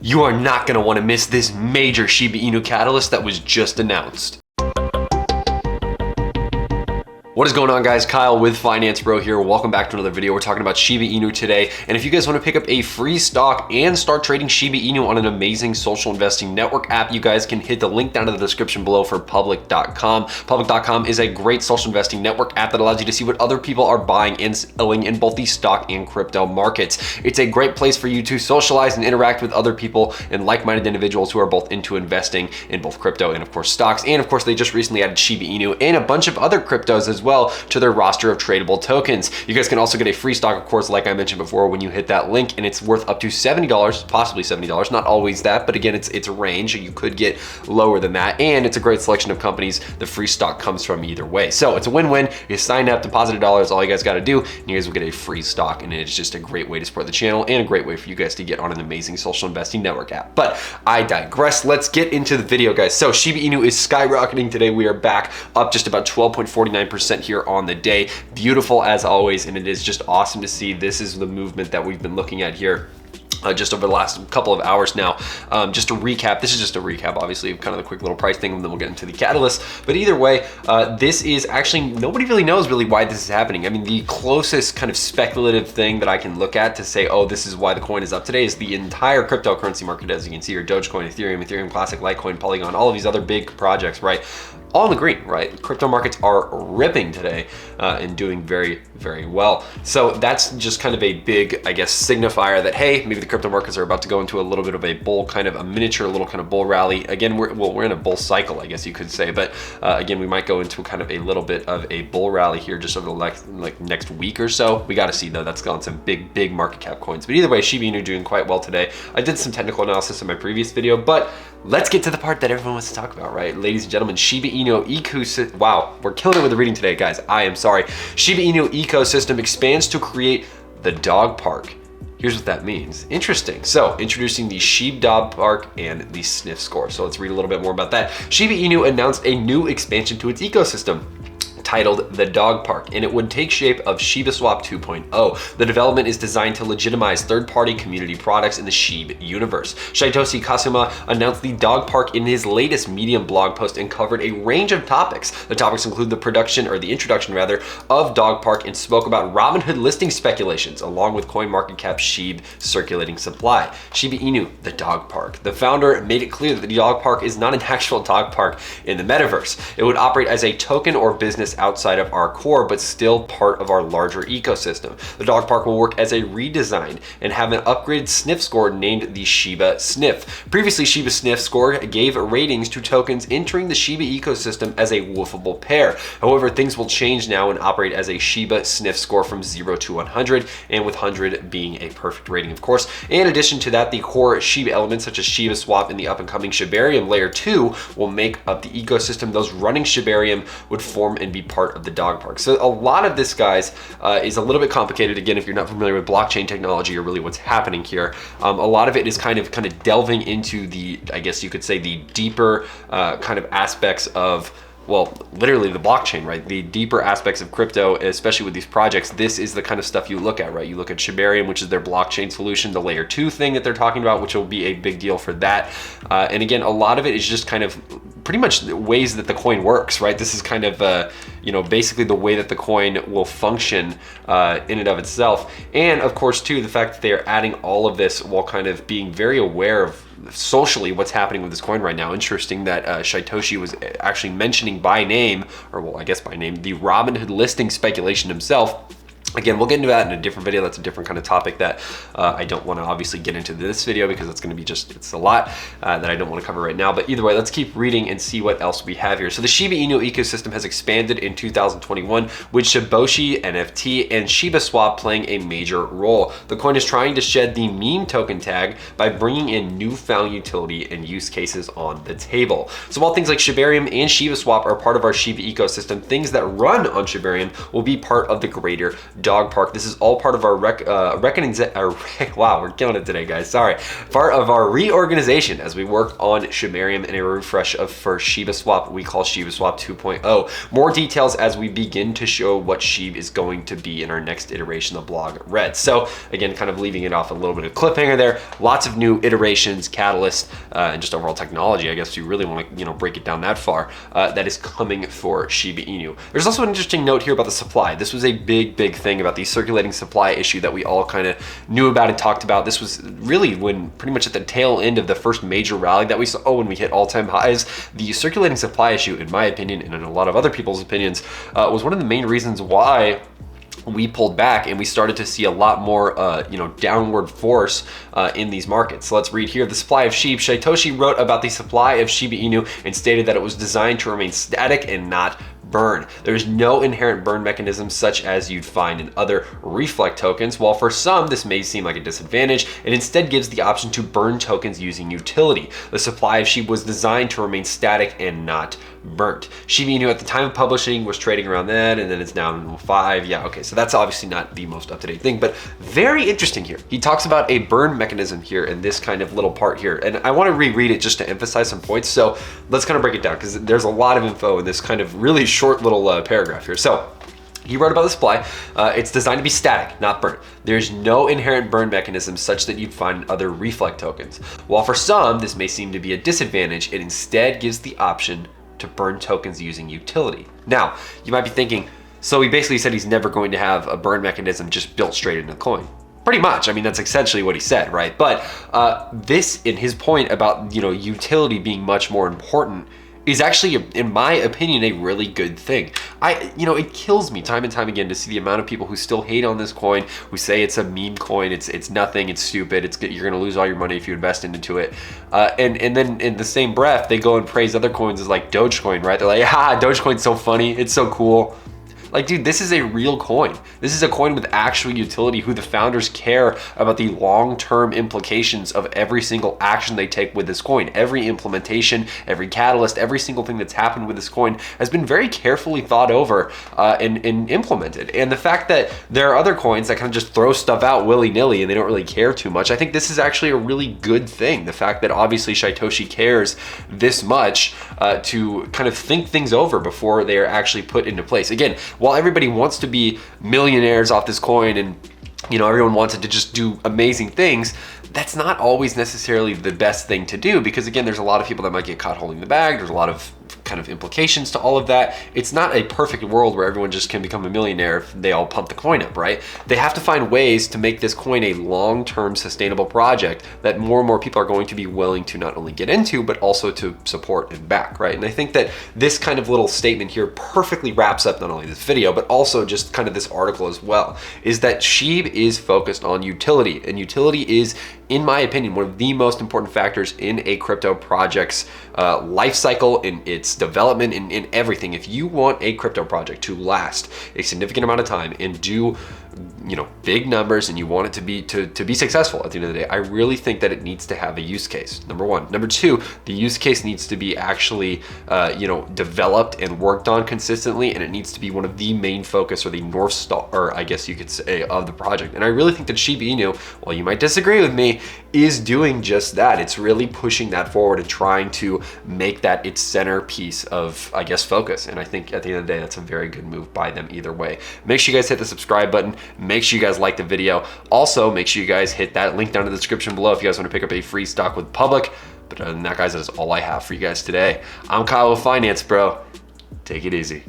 You are not going to want to miss this major Shiba Inu catalyst that was just announced. What is going on, guys? Kyle with Finance Bro here. Welcome back to another video. We're talking about Shiba Inu today. And if you guys want to pick up a free stock and start trading Shiba Inu on an amazing social investing network app, you guys can hit the link down in the description below for public.com. Public.com is a great social investing network app that allows you to see what other people are buying and selling in both the stock and crypto markets. It's a great place for you to socialize and interact with other people and like-minded individuals who are both into investing in both crypto and of course stocks. And of course, they just recently added Shiba Inu and a bunch of other cryptos as well to their roster of tradable tokens. You guys can also get a free stock, of course, like I mentioned before, when you hit that link, and it's worth up to $70, possibly $70, not always that, but again, it's a range. You could get lower than that, and it's a great selection of companies the free stock comes from either way. So it's a win-win. You sign up, deposit $1, all you guys got to do, and you guys will get a free stock, and it's just a great way to support the channel and a great way for you guys to get on an amazing social investing network app. But I digress. Let's get into the video, guys. So Shiba Inu is skyrocketing today. We are back up just about 12.49% here on the day. Beautiful as always, and it is just awesome to see. This is the movement that we've been looking at here just over the last couple of hours now. Just to recap, this is just a recap, obviously, of kind of the quick little price thing, and then we'll get into the catalyst. But either way, this is actually, nobody really knows really why this is happening. I mean, the closest kind of speculative thing that I can look at to say, oh, this is why the coin is up today, is the entire cryptocurrency market, as you can see here: Dogecoin, Ethereum Classic, Litecoin, Polygon, all of these other big projects, right? All in the green, right? Crypto markets are ripping today and doing very, very well. So that's just kind of a big, I guess, signifier that, hey, maybe the crypto markets are about to go into a little bit of a bull, kind of a miniature little kind of bull rally. Again, we're in a bull cycle, I guess you could say. But again, we might go into kind of a little bit of a bull rally here just over the next week or so. We got to see, though. That's gone some big market cap coins. But either way, Shiba Inu doing quite well today. I did some technical analysis in my previous video, but let's get to the part that everyone wants to talk about, right? Ladies and gentlemen, Shiba Inu ecosystem. Wow, we're killing it with the reading today, guys. I am sorry. Shiba Inu ecosystem expands to create the dog park. Here's what that means. Interesting. So, introducing the Shib dog park and the sniff score. So let's read a little bit more about that. Shiba Inu announced a new expansion to its ecosystem, titled the Dog Park, and it would take shape of Shiba Swap 2.0. The development is designed to legitimize third-party community products in the Shib universe. Shitoshi Kasuma announced the Dog Park in his latest Medium blog post and covered a range of topics. The topics include the introduction of Dog Park, and spoke about Robinhood listing speculations, along with CoinMarketCap Shib circulating supply. Shiba Inu, the Dog Park. The founder made it clear that the Dog Park is not an actual dog park in the metaverse. It would operate as a token or business outside of our core, but still part of our larger ecosystem. The dog park will work as a redesigned and have an upgraded sniff score named the Shiba Sniff. Previously, Shiba Sniff score gave ratings to tokens entering the Shiba ecosystem as a woofable pair. However, things will change now and operate as a Shiba Sniff score from 0 to 100, and with 100 being a perfect rating, of course. In addition to that, the core Shiba elements such as Shiba Swap and the up-and-coming Shibarium layer 2 will make up the ecosystem. Those running Shibarium would form and be part of the dog park. So a lot of this, guys, is a little bit complicated. Again, if you're not familiar with blockchain technology or really what's happening here, a lot of it is kind of delving into the, I guess you could say, the deeper kind of aspects of, well, literally the blockchain, right? The deeper aspects of crypto, especially with these projects. This is the kind of stuff you look at, right? You look at Shibarium, which is their blockchain solution, the layer 2 thing that they're talking about, which will be a big deal for that. And again, a lot of it is just kind of pretty much the ways that the coin works, right? This is kind of, basically the way that the coin will function in and of itself. And of course, too, the fact that they are adding all of this while kind of being very aware of socially what's happening with this coin right now. Interesting that Shitoshi was actually mentioning by name, or well, I guess by name, the Robinhood listing speculation himself. Again, we'll get into that in a different video. That's a different kind of topic that I don't want to obviously get into this video, because it's going to be it's a lot that I don't want to cover right now. But either way, let's keep reading and see what else we have here. So the Shiba Inu ecosystem has expanded in 2021, with Shiboshi NFT and Shiba Swap playing a major role. The coin is trying to shed the meme token tag by bringing in newfound utility and use cases on the table. So while things like Shibarium and Shiba Swap are part of our Shiba ecosystem, things that run on Shibarium will be part of the greater dog park. This is all part of our wow, we're killing it today, guys. Sorry. Part of our reorganization as we work on Shibarium and a refresh for Shiba Swap we call Shiba Swap 2.0. More details as we begin to show what Shib is going to be in our next iteration of blog read. So again, kind of leaving it off a little bit of cliffhanger there. Lots of new iterations, catalysts, and just overall technology, I guess if you really want to break it down that far, that is coming for Shiba Inu. There's also an interesting note here about the supply. This was a big thing about the circulating supply issue that we all kind of knew about and talked about. This was really when pretty much at the tail end of the first major rally that we saw, when we hit all-time highs. The circulating supply issue, in my opinion, and in a lot of other people's opinions, was one of the main reasons why we pulled back and we started to see a lot more downward force in these markets. So let's read here. The supply of Shib. Satoshi wrote about the supply of Shiba Inu and stated that it was designed to remain static and not burn. There's no inherent burn mechanism such as you'd find in other reflect tokens. While for some this may seem like a disadvantage, it instead gives the option to burn tokens using utility. The supply of Shib was designed to remain static and not burnt. Shiba Inu at the time of publishing was trading around that, and then it's now in 5. Yeah, okay, so that's obviously not the most up-to-date thing, but very interesting here. He talks about a burn mechanism here in this kind of little part here, and I want to reread it just to emphasize some points. So let's kind of break it down because there's a lot of info in this kind of really short little paragraph here. So he wrote about the supply. It's designed to be static, not burnt. There's no inherent burn mechanism such that you'd find in other reflect tokens. While for some this may seem to be a disadvantage, it instead gives the option to burn tokens using utility. Now, you might be thinking, so he basically said he's never going to have a burn mechanism just built straight into the coin. Pretty much, I mean, that's essentially what he said, right? But this, in his point about, utility being much more important, is actually, in my opinion, a really good thing. It kills me time and time again to see the amount of people who still hate on this coin, who say it's a meme coin, it's nothing, it's stupid, you're gonna lose all your money if you invest into it. And then in the same breath, they go and praise other coins as like Dogecoin, right? They're like, Dogecoin's so funny, it's so cool. Like, dude, this is a real coin. This is a coin with actual utility, who the founders care about the long-term implications of every single action they take with this coin. Every implementation, every catalyst, every single thing that's happened with this coin has been very carefully thought over and implemented. And the fact that there are other coins that kind of just throw stuff out willy-nilly and they don't really care too much, I think this is actually a really good thing. The fact that obviously Satoshi cares this much to kind of think things over before they are actually put into place. Again, while everybody wants to be millionaires off this coin and everyone wants it to just do amazing things, that's not always necessarily the best thing to do, because again, there's a lot of people that might get caught holding the bag. There's a lot of kind of implications to all of that. It's not a perfect world where everyone just can become a millionaire if they all pump the coin up, right? They have to find ways to make this coin a long-term sustainable project that more and more people are going to be willing to not only get into, but also to support and back, right? And I think that this kind of little statement here perfectly wraps up not only this video, but also just kind of this article as well, is that Shib is focused on utility, and utility is, in my opinion, one of the most important factors in a crypto project's life cycle, in its development, in everything. If you want a crypto project to last a significant amount of time and do big numbers, and you want it to be successful at the end of the day, I really think that it needs to have a use case, number one. Number two, the use case needs to be actually developed and worked on consistently, and it needs to be one of the main focus, or the North Star, or I guess you could say, of the project. And I really think that Shiba Inu, while you might disagree with me, is doing just that. It's really pushing that forward and trying to make that its centerpiece of, I guess, focus. And I think at the end of the day, that's a very good move by them either way. Make sure you guys hit the subscribe button. Make sure you guys like the video. Also, make sure you guys hit that link down in the description below if you guys want to pick up a free stock with Public. But other than that, guys, that is all I have for you guys today. I'm Kyle with Finance Bro. Take it easy.